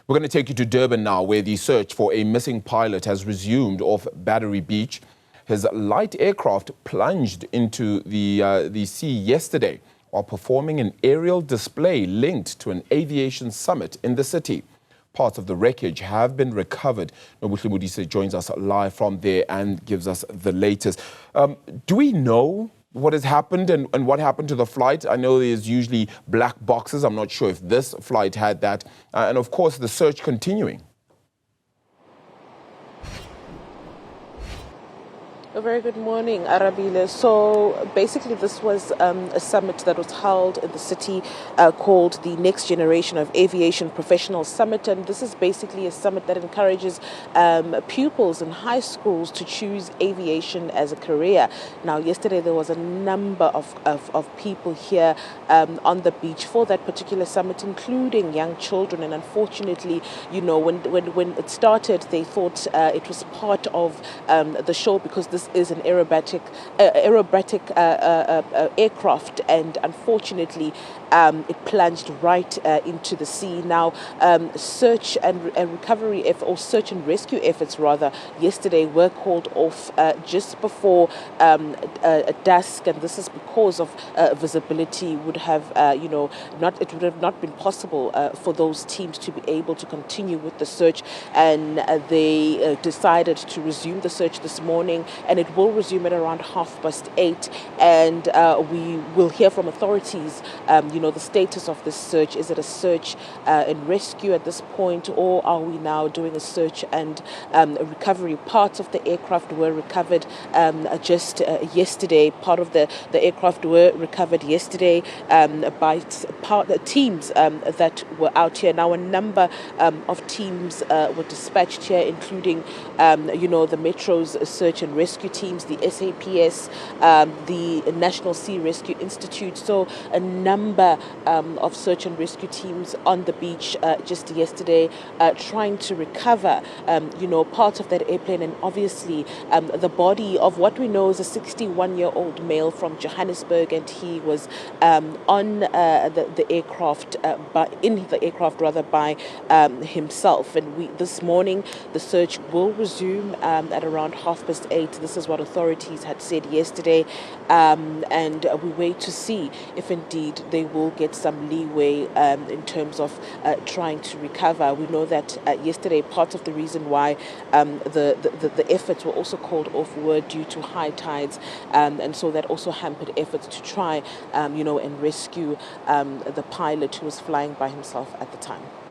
We're going to take you to Durban now, where the search for a missing pilot has resumed off Battery Beach. His light aircraft plunged into the sea yesterday while performing an aerial display linked to an aviation summit in the city. Parts of the wreckage have been recovered. Nobuhle Modise joins us live from there and gives us the latest. Do we know what has happened and what happened to the flight? I know there's usually black boxes. I'm not sure if this flight had that. And of course, the search continuing. A very good morning, Arabile. So basically this was a summit that was held in the city called the Next Generation of Aviation Professional Summit, and this is basically a summit that encourages pupils in high schools to choose aviation as a career. Now yesterday there was a number of people here on the beach for that particular summit, including young children, and unfortunately, you know, when it started they thought it was part of the show, because this is an aerobatic aircraft, and unfortunately it plunged right into the sea. Now search and recovery or search and rescue efforts rather yesterday were called off just before dusk, and this is because of visibility would have it would have not been possible for those teams to be able to continue with the search, and they decided to resume the search this morning, and it will resume at around 8:30, and we will hear from authorities the status of this search. Is it a search and rescue at this point, or are we now doing a search and recovery? Parts of the aircraft were recovered just yesterday. Part of the aircraft were recovered yesterday by teams that were out here. Now a number of teams were dispatched here, including the Metro's search and rescue teams, the SAPS, the National Sea Rescue Institute. So a number of search and rescue teams on the beach just yesterday trying to recover parts of that airplane, and obviously the body of what we know is a 61-year-old male from Johannesburg, and he was on the aircraft by himself. And this morning the search will resume at around 8:30. This is what authorities had said yesterday, and we wait to see if indeed they will get some leeway in terms of trying to recover. We know that yesterday part of the reason why the efforts were also called off were due to high tides, and so that also hampered efforts to try and rescue the pilot who was flying by himself at the time.